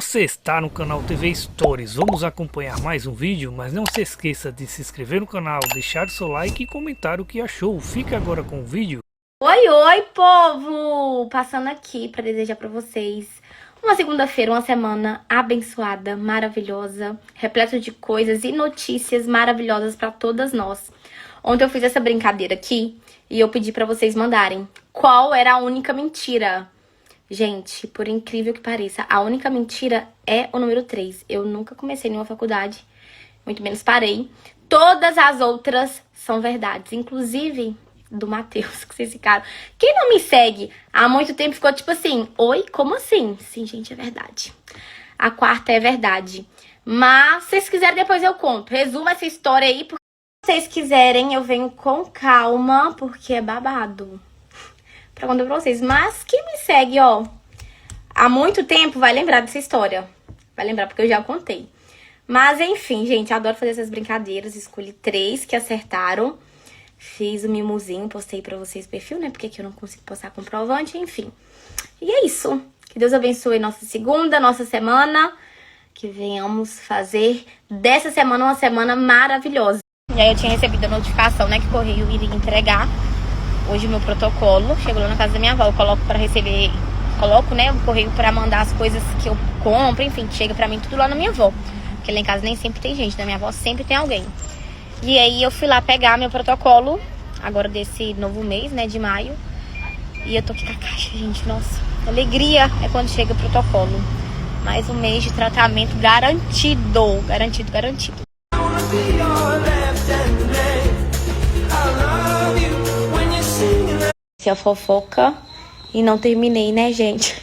Você está no canal TV Stories. Vamos acompanhar mais um vídeo, mas não se esqueça de se inscrever no canal, deixar o seu like e comentar o que achou. Fique agora com o vídeo. Oi, povo! Passando aqui para desejar para vocês uma segunda-feira, uma semana abençoada, maravilhosa, repleta de coisas e notícias maravilhosas para todas nós. Ontem eu fiz essa brincadeira aqui e eu pedi para vocês mandarem qual era a única mentira. Gente, por incrível que pareça, a única mentira é o número 3. Eu nunca comecei nenhuma faculdade, muito menos parei. Todas as outras são verdades, inclusive do Matheus, que vocês ficaram. Quem não me segue há muito tempo ficou tipo assim, oi, como assim? Sim, gente, é verdade. A quarta é verdade. Mas, se vocês quiserem, depois eu conto. Resuma essa história aí, porque se vocês quiserem, eu venho com calma, porque é babado pra contar pra vocês. Mas quem me segue, ó, há muito tempo vai lembrar dessa história. Vai lembrar, porque eu já contei. Mas, enfim, gente, adoro fazer essas brincadeiras. Escolhi 3 que acertaram. Fiz o mimosinho, postei pra vocês o perfil, né? Porque aqui eu não consigo postar comprovante, enfim. E é isso. Que Deus abençoe nossa segunda, nossa semana. Que venhamos fazer dessa semana uma semana maravilhosa. E aí eu tinha recebido a notificação, né? Que o correio iria entregar hoje o meu protocolo. Chegou lá na casa da minha avó, eu coloco pra receber... Coloco, né, o correio pra mandar as coisas que eu compro, enfim, chega pra mim tudo lá na minha avó. Porque lá em casa nem sempre tem gente, na minha avó sempre tem alguém. E aí eu fui lá pegar meu protocolo, agora desse novo mês, né, de maio. E eu tô aqui com a caixa, gente, nossa. Alegria é quando chega o protocolo. Mais um mês de tratamento garantido, garantido, garantido. Essa é a fofoca e não terminei, né, gente?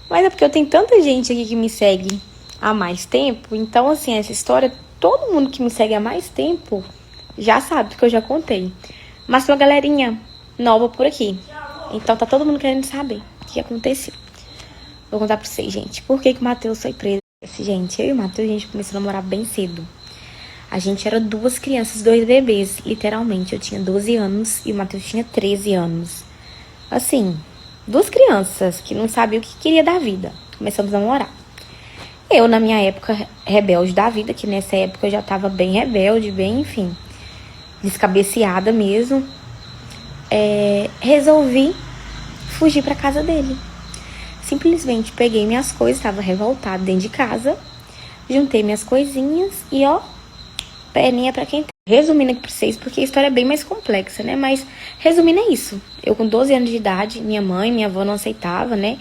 Mas é porque eu tenho tanta gente aqui que me segue há mais tempo. Então, assim, essa história, todo mundo que me segue há mais tempo já sabe, porque eu já contei. Mas tem uma galerinha nova por aqui. Então tá todo mundo querendo saber o que aconteceu. Vou contar pra vocês, gente. Por que o Matheus foi preso? Gente, eu e o Matheus, a gente começou a namorar bem cedo. A gente era 2 crianças, 2 bebês, literalmente. Eu tinha 12 anos e o Matheus tinha 13 anos. Assim, 2 crianças que não sabiam o que queria da vida. Começamos a namorar. Eu, na minha época, rebelde da vida, que nessa época eu já tava bem rebelde, bem, enfim, descabeceada mesmo. Resolvi fugir pra casa dele. Simplesmente peguei minhas coisas, tava revoltada dentro de casa, juntei minhas coisinhas e, ó, perninha pra quem tem. Resumindo aqui pra vocês, porque a história é bem mais complexa, né? Mas, resumindo, é isso. Eu com 12 anos de idade, minha mãe, minha avó não aceitava, né?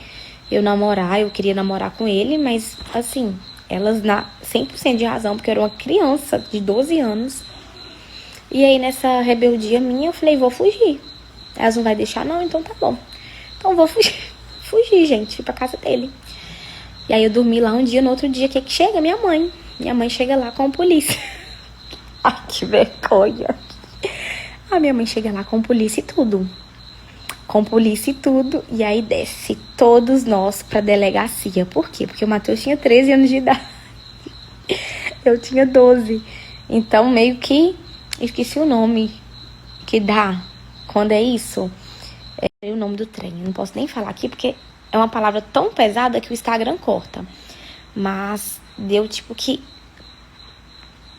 Eu queria namorar com ele, mas, assim, elas na 100% de razão, porque eu era uma criança de 12 anos. E aí, nessa rebeldia minha, eu falei, vou fugir. Elas não vai deixar, não? Então tá bom. Então vou fugir. Fugir, gente, fui pra casa dele. E aí eu dormi lá um dia, no outro dia, que chega? Minha mãe. Minha mãe chega lá com a polícia. Ai, que vergonha. A minha mãe chega lá com polícia e tudo. Com polícia e tudo. E aí desce todos nós pra delegacia. Por quê? Porque o Matheus tinha 13 anos de idade. Eu tinha 12. Então, meio que... Esqueci o nome que dá quando é isso. É o nome do trem. Eu não posso nem falar aqui, porque é uma palavra tão pesada que o Instagram corta. Mas deu tipo que...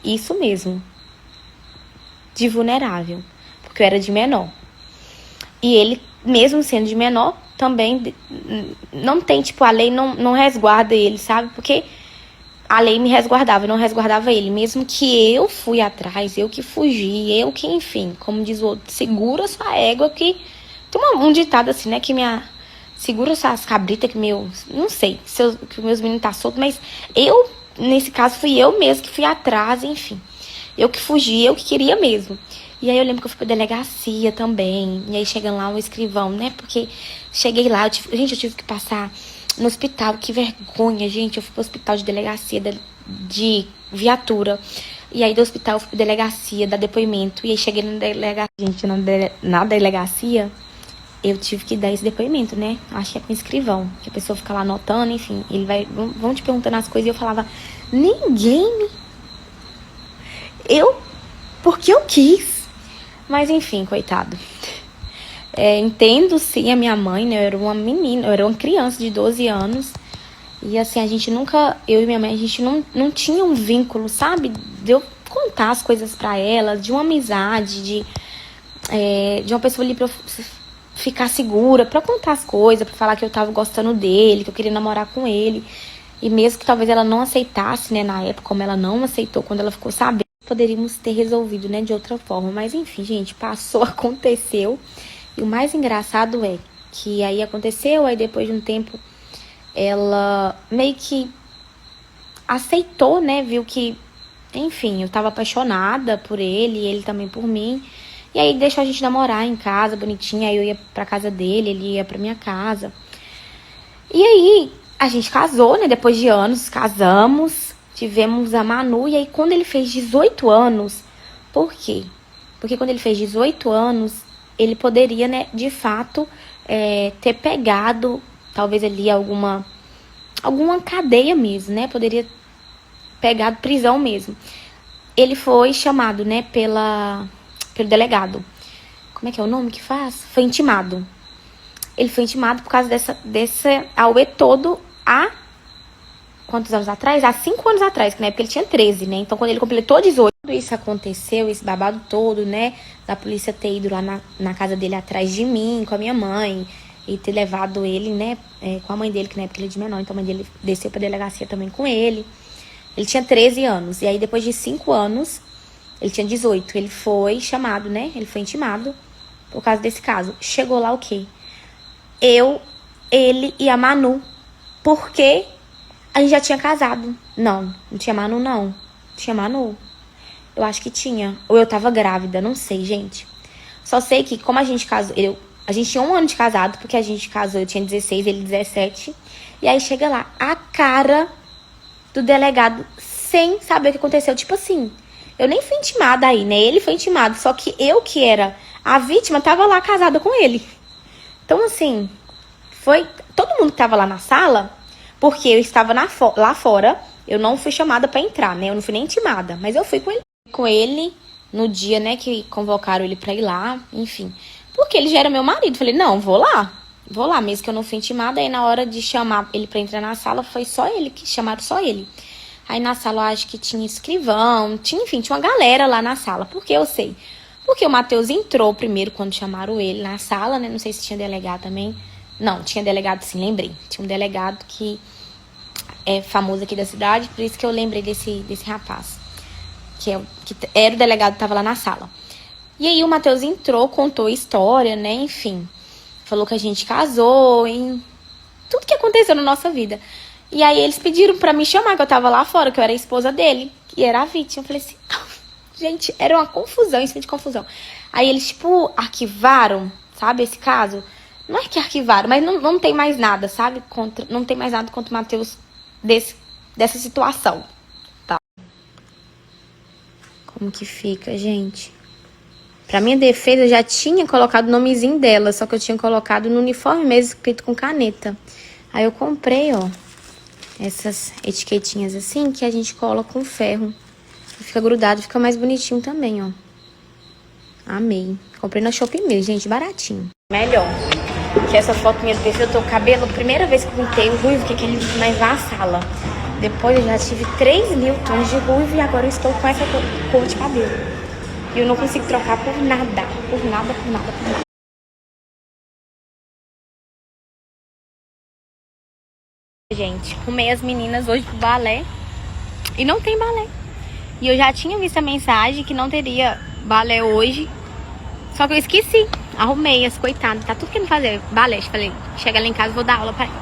Isso mesmo. De vulnerável. Porque eu era de menor. E ele, mesmo sendo de menor, também não tem, tipo, a lei não resguarda ele, sabe? Porque a lei me resguardava, eu não resguardava ele. Mesmo que eu fui atrás, eu que fugi, eu que, enfim, como diz o outro, segura sua égua que... Tem um ditado assim, né, que segura suas cabritas, que não sei, que os meus meninos tá soltos, mas eu, nesse caso, fui eu mesmo que fui atrás, enfim. Eu que fugi, eu que queria mesmo. E aí eu lembro que eu fui pra delegacia também. E aí chegando lá o escrivão, né? Porque cheguei lá, eu tive que passar no hospital. Que vergonha, gente. Eu fui pro hospital de delegacia, de viatura. E aí do hospital eu fui pra delegacia, dar depoimento. E aí cheguei na delegacia. Gente, na delegacia, eu tive que dar esse depoimento, né? Acho que é com o escrivão. Que a pessoa fica lá anotando, enfim. Vão te perguntando as coisas. E eu falava, porque eu quis. Mas enfim, coitado. Entendo sim a minha mãe, né? Eu era uma menina, eu era uma criança de 12 anos. E assim, a gente nunca, eu e minha mãe, a gente não tinha um vínculo, sabe? De eu contar as coisas pra ela, de uma amizade, de uma pessoa ali pra eu ficar segura, pra contar as coisas, pra falar que eu tava gostando dele, que eu queria namorar com ele. E mesmo que talvez ela não aceitasse, né, na época, como ela não aceitou quando ela ficou sabendo, poderíamos ter resolvido, né, de outra forma. Mas enfim, gente, passou, aconteceu. E o mais engraçado é que aí aconteceu, aí depois de um tempo ela meio que aceitou, né, viu que, enfim, eu tava apaixonada por ele, e ele também por mim. E aí deixou a gente namorar em casa, bonitinha, aí eu ia pra casa dele, ele ia pra minha casa. E aí a gente casou, né, depois de anos, casamos, tivemos a Manu, e aí quando ele fez 18 anos, por quê? Porque quando ele fez 18 anos, ele poderia, né, de fato, ter pegado, talvez ali alguma cadeia mesmo, né, poderia pegado prisão mesmo. Ele foi chamado, né, pelo delegado. Como é que é o nome que faz? Foi intimado. Ele foi intimado por causa desse auê todo há quantos anos atrás? Há 5 anos atrás, que na época ele tinha 13, né? Então, quando ele completou 18, tudo isso aconteceu, esse babado todo, né? Da polícia ter ido lá na casa dele atrás de mim, com a minha mãe, e ter levado ele, né, com a mãe dele, que na época ele é de menor, então a mãe dele desceu pra delegacia também com ele. Ele tinha 13 anos, e aí depois de 5 anos, ele tinha 18, ele foi chamado, né? Ele foi intimado por causa desse caso. Chegou lá o quê? Eu, ele e a Manu. Porque a gente já tinha casado. Não tinha Manu, não. Tinha Manu. Eu acho que tinha. Ou eu tava grávida, não sei, gente. Só sei que como a gente casou, a gente tinha 1 ano de casado, porque a gente casou, eu tinha 16, ele 17. E aí chega lá, a cara do delegado, sem saber o que aconteceu. Tipo assim, eu nem fui intimada aí, né? Ele foi intimado, só que eu, que era a vítima, tava lá casada com ele. Então, assim, foi todo mundo que tava lá na sala, porque eu estava lá fora, eu não fui chamada pra entrar, né? Eu não fui nem intimada, mas eu fui com ele no dia, né, que convocaram ele pra ir lá, enfim. Porque ele já era meu marido. Falei, não, vou lá, mesmo que eu não fui intimada. Aí na hora de chamar ele pra entrar na sala, foi só ele, que chamaram só ele. Aí na sala eu acho que tinha escrivão, enfim, tinha uma galera lá na sala. Por que eu sei? Porque o Matheus entrou primeiro quando chamaram ele na sala, né? Não sei se tinha delegado também. Não, tinha delegado sim, lembrei. Tinha um delegado que é famoso aqui da cidade, por isso que eu lembrei desse rapaz. Que era o delegado que tava lá na sala. E aí o Matheus entrou, contou a história, né? Enfim, falou que a gente casou, em tudo que aconteceu na nossa vida. E aí eles pediram pra me chamar, que eu tava lá fora, que eu era a esposa dele, que era a vítima. Eu falei assim, gente, era uma confusão, em cima de confusão. Aí eles, tipo, arquivaram, sabe, esse caso. Não é que arquivaram, mas não tem mais nada, sabe? Não tem mais nada contra o Matheus dessa situação. Tá? Como que fica, gente? Pra minha defesa, eu já tinha colocado o nomezinho dela, só que eu tinha colocado no uniforme mesmo, escrito com caneta. Aí eu comprei, ó, essas etiquetinhas assim, que a gente cola com ferro. E fica grudado, fica mais bonitinho também, ó. Amei. Comprei na Shopee mesmo, gente, baratinho. Melhor. Que essa foto minha do perfil, eu tô com o cabelo, primeira vez que eu pintei o ruivo, que é aquele mais vá à sala. Depois eu já tive 3.000 tons de ruivo e agora eu estou com essa cor de cabelo. E eu não consigo trocar por nada. Por nada, por nada, por nada. Gente, arrumei as meninas hoje pro balé. E não tem balé. E eu já tinha visto a mensagem que não teria balé hoje. Só que eu esqueci. Arrumei as coitadas. Tá tudo querendo fazer balé. Eu falei, chega lá em casa, vou dar aula pra ela.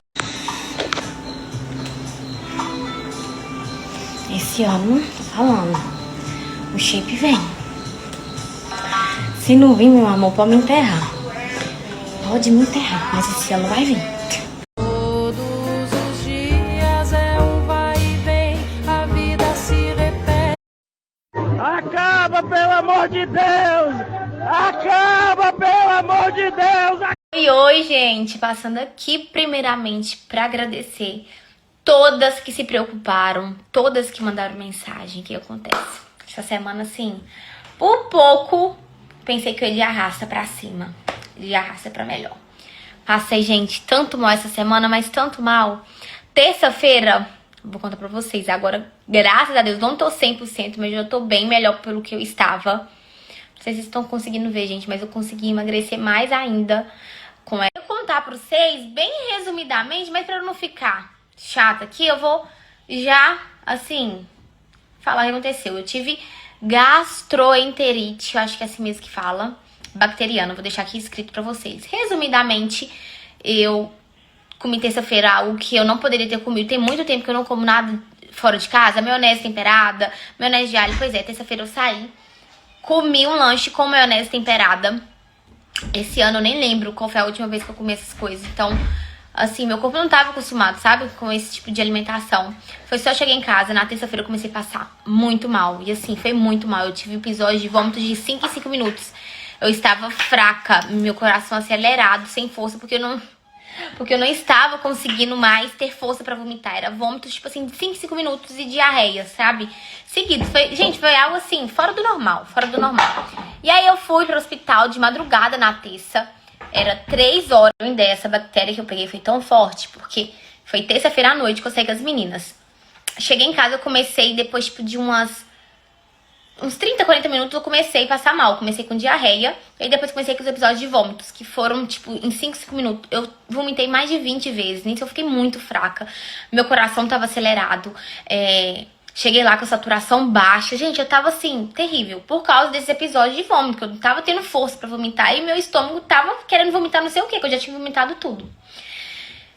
Esse ano, tô falando, o shape vem. Se não vir, meu amor, pode me enterrar. Pode me enterrar, mas esse ano vai vir. Todos os dias é um vai e vem, a vida se repete. Acaba, pelo amor de Deus! Acaba, pelo amor de Deus! E oi, gente, passando aqui primeiramente pra agradecer todas que se preocuparam, todas que mandaram mensagem. O que acontece? Essa semana, assim, por pouco, pensei que eu ia de arrasta pra cima, de arrasta pra melhor. Passei, gente, tanto mal essa semana, mas tanto mal. Terça-feira, vou contar pra vocês. Agora, graças a Deus, não tô 100%, mas já tô bem melhor pelo que eu estava. Não sei se vocês estão conseguindo ver, gente, mas eu consegui emagrecer mais ainda com ela. Eu vou contar pra vocês bem resumidamente, mas pra eu não ficar chata aqui, eu vou já, assim, falar o que aconteceu. Eu tive gastroenterite, eu acho que é assim mesmo que fala, bacteriana. Vou deixar aqui escrito pra vocês. Resumidamente, eu comi terça-feira algo que eu não poderia ter comido. Tem muito tempo que eu não como nada fora de casa. Maionese temperada, maionese de alho. Pois é, terça-feira eu saí, comi um lanche com maionese temperada. Esse ano eu nem lembro qual foi a última vez que eu comi essas coisas. Então, assim, meu corpo não tava acostumado, sabe? Com esse tipo de alimentação. Foi só eu chegar em casa, na terça-feira eu comecei a passar muito mal. E assim, foi muito mal. Eu tive episódios de vômitos de 5 em 5 minutos. Eu estava fraca, meu coração acelerado, sem força, porque eu não estava conseguindo mais ter força pra vomitar. Era vômitos, tipo assim, de 5 em 5 minutos e diarreia, sabe? Seguido. Gente, foi algo assim, fora do normal, fora do normal. E aí eu fui pro hospital de madrugada na terça. Era 3 horas. Essa bactéria que eu peguei foi tão forte, porque foi terça-feira à noite que eu saí com as meninas. Cheguei em casa, eu comecei, depois tipo de uns 30, 40 minutos, eu comecei a passar mal. Comecei com diarreia, e aí depois comecei com os episódios de vômitos, que foram, tipo, em 5, 5 minutos. Eu vomitei mais de 20 vezes, nisso eu fiquei muito fraca. Meu coração tava acelerado, cheguei lá com a saturação baixa. Gente, eu tava, assim, terrível, por causa desses episódios de vômito, que eu não tava tendo força pra vomitar, e meu estômago tava querendo vomitar não sei o que eu já tinha vomitado tudo.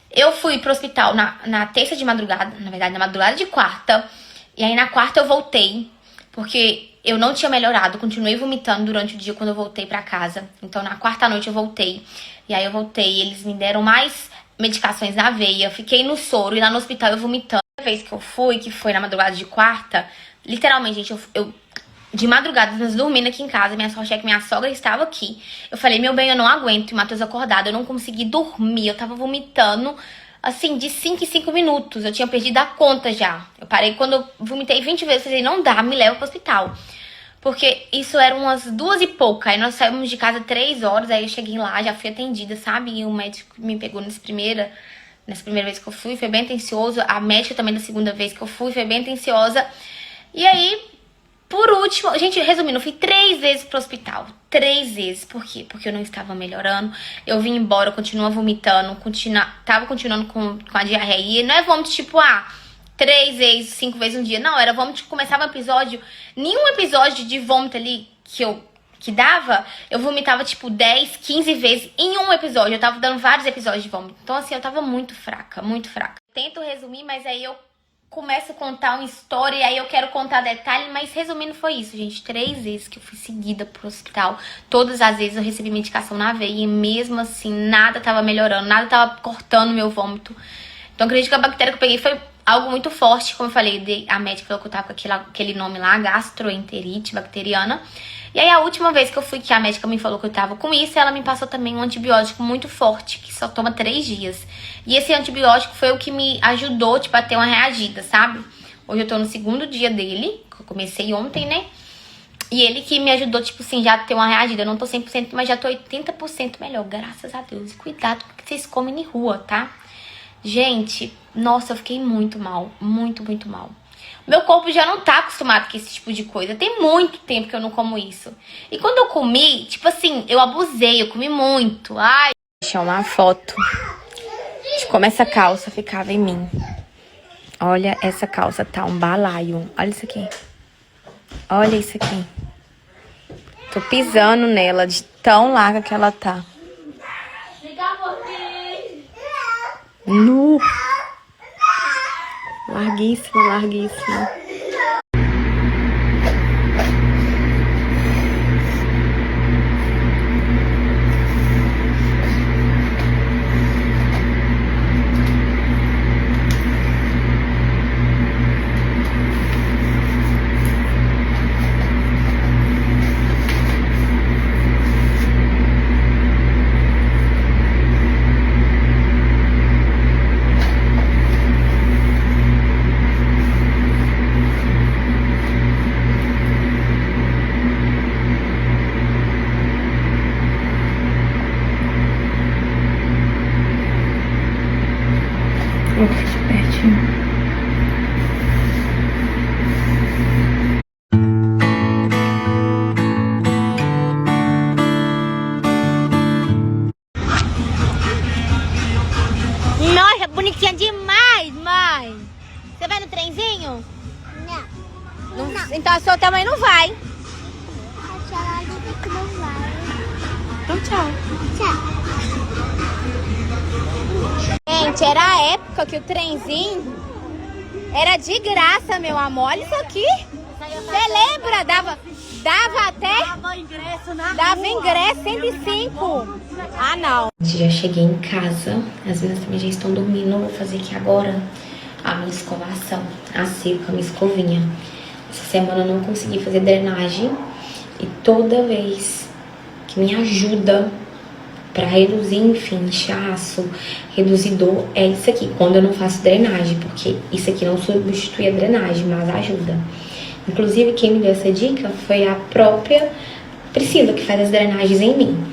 Eu fui pro hospital na terça de madrugada, na verdade, na madrugada de quarta, e aí na quarta eu voltei, porque eu não tinha melhorado, continuei vomitando durante o dia quando eu voltei pra casa. Então, na quarta noite eu voltei. E aí eu voltei, eles me deram mais medicações na veia, fiquei no soro e lá no hospital eu vomitando. A vez que eu fui, que foi na madrugada de quarta, literalmente, gente, eu de madrugada, nós dormindo aqui em casa, minha sorte é que minha sogra estava aqui. Eu falei, meu bem, eu não aguento, e o Matheus acordado, eu não consegui dormir, eu tava vomitando, assim, de 5 em 5 minutos. Eu tinha perdido a conta já. Eu parei quando eu vomitei 20 vezes. Eu falei, não dá, me leva pro hospital. Porque isso era umas 2 e pouca. Aí nós saímos de casa 3 horas. Aí eu cheguei lá, já fui atendida, sabe? E o médico me pegou nessa primeira vez que eu fui, foi bem atencioso. A médica também da segunda vez que eu fui, foi bem atenciosa. E aí, por último, gente, resumindo, eu fui 3 vezes pro hospital. 3 vezes. Por quê? Porque eu não estava melhorando. Eu vim embora, eu continuava vomitando, tava continuando com a diarreia. E não é vômito tipo, 3 vezes, 5 vezes um dia. Não, era vômito que começava um episódio. Nenhum episódio de vômito ali que dava, eu vomitava tipo 10, 15 vezes em um episódio. Eu tava dando vários episódios de vômito. Então assim, eu tava muito fraca, muito fraca. Tento resumir, mas aí eu começo a contar uma história e aí eu quero contar detalhe, mas resumindo foi isso, gente. 3 vezes que eu fui seguida pro hospital. Todas as vezes eu recebi medicação na veia e mesmo assim nada tava melhorando, nada tava cortando meu vômito. Então acredito que a bactéria que eu peguei foi algo muito forte, como eu falei, a médica falou que eu tava com aquele nome lá, gastroenterite bacteriana. E aí a última vez que eu fui, que a médica me falou que eu tava com isso, ela me passou também um antibiótico muito forte, que só toma 3 dias. E esse antibiótico foi o que me ajudou, tipo, a ter uma reagida, sabe? Hoje eu tô no 2º dia dele, que eu comecei ontem, né? E ele que me ajudou, tipo assim, já a ter uma reagida. Eu não tô 100%, mas já tô 80% melhor, graças a Deus. E cuidado com o que vocês comem em rua, tá? Gente, nossa, eu fiquei muito mal, muito, muito mal. Meu corpo já não tá acostumado com esse tipo de coisa. Tem muito tempo que eu não como isso. E quando eu comi, tipo assim, eu abusei, eu comi muito. Ai, vou deixar uma foto de como essa calça ficava em mim. Olha, essa calça tá um balaio. Olha isso aqui. Olha isso aqui. Tô pisando nela de tão larga que ela tá. Nu. Larguíssima, larguíssima. Não. Então a sua também não vai. A tia Lali que não vai. Então tchau. Tchau. Gente, era a época que o trenzinho era de graça, meu amor. Olha isso aqui. Você lembra? Dava até... Dava ingresso 105. Ah, não. Já cheguei em casa. As meninas também já estão dormindo. Eu vou fazer aqui agora a minha escovação. A seca, a minha escovinha. Essa semana eu não consegui fazer drenagem. E toda vez que me ajuda pra reduzir, enfim, inchaço, reduzir dor, é isso aqui, quando eu não faço drenagem, porque isso aqui não substitui a drenagem, mas ajuda. Inclusive, quem me deu essa dica foi a própria Priscila, que faz as drenagens em mim.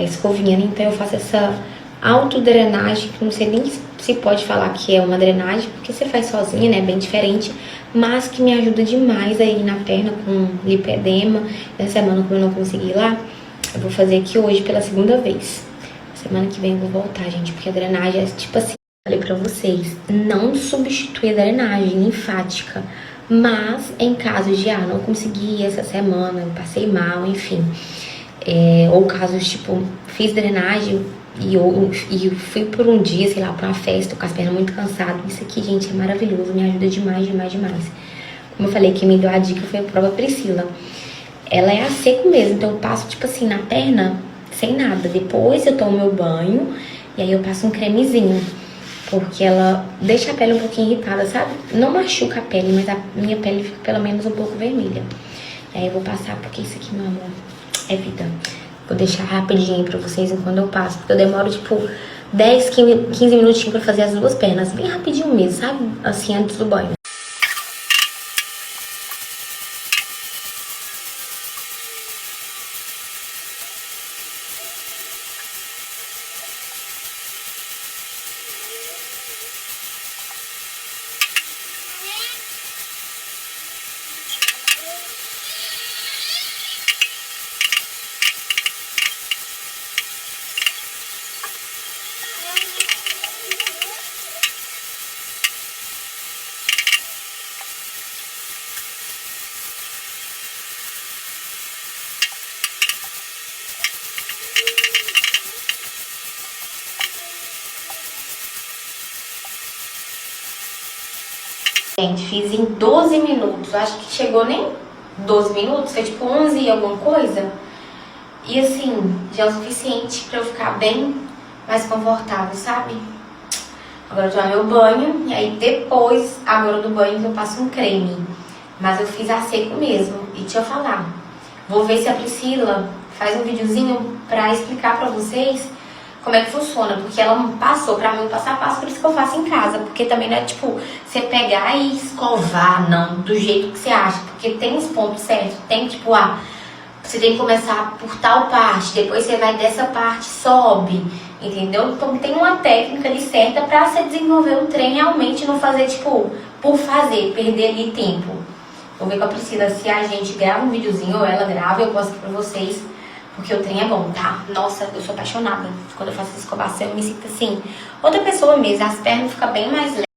Escovinha, né? Então eu faço essa autodrenagem, que não sei nem se pode falar que é uma drenagem, porque você faz sozinha, né? Bem diferente, mas que me ajuda demais aí na perna com lipedema. Na semana, como eu não consegui ir lá, eu vou fazer aqui hoje pela segunda vez. Semana que vem eu vou voltar, gente, porque a drenagem é tipo assim, falei pra vocês, não substitui a drenagem linfática, mas em caso de, não consegui essa semana, passei mal, enfim, ou casos tipo, fiz drenagem e fui por um dia, sei lá, pra uma festa, com as pernas muito cansadas, isso aqui, gente, é maravilhoso, me ajuda demais, demais, demais. Como eu falei, quem me deu a dica foi a própria Priscila. Ela é a seco mesmo, então eu passo, tipo assim, na perna, sem nada. Depois eu tomo meu banho e aí eu passo um cremezinho, porque ela deixa a pele um pouquinho irritada, sabe? Não machuca a pele, mas a minha pele fica pelo menos um pouco vermelha. E aí eu vou passar, porque isso aqui, meu amor, é vida. Vou deixar rapidinho pra vocês enquanto eu passo, porque eu demoro, tipo, 10, 15 minutinhos pra fazer as duas pernas. Bem rapidinho mesmo, sabe? Assim, antes do banho. Gente, fiz em 12 minutos, acho que chegou nem 12 minutos, foi tipo 11 e alguma coisa. E assim, já é o suficiente pra eu ficar bem mais confortável, sabe? Agora eu tomo meu banho e aí depois, agora do banho, eu passo um creme. Mas eu fiz a seco mesmo. E deixa eu falar, vou ver se a Priscila faz um videozinho pra explicar pra vocês como é que funciona, porque ela passou pra mim passo a passo, por isso que eu faço em casa, porque também não é tipo, você pegar e escovar, não, do jeito que você acha, porque tem os pontos certos, tem tipo, você tem que começar por tal parte, depois você vai dessa parte, sobe, entendeu? Então tem uma técnica ali certa pra você desenvolver o trem realmente, não fazer tipo, por fazer, perder ali tempo. Vou ver com a Priscila se a gente grava um videozinho ou ela grava, eu posto aqui pra vocês. Porque o trem é bom, tá? Nossa, eu sou apaixonada. Quando eu faço essa escovação, eu me sinto assim, outra pessoa mesmo. As pernas ficam bem mais leves.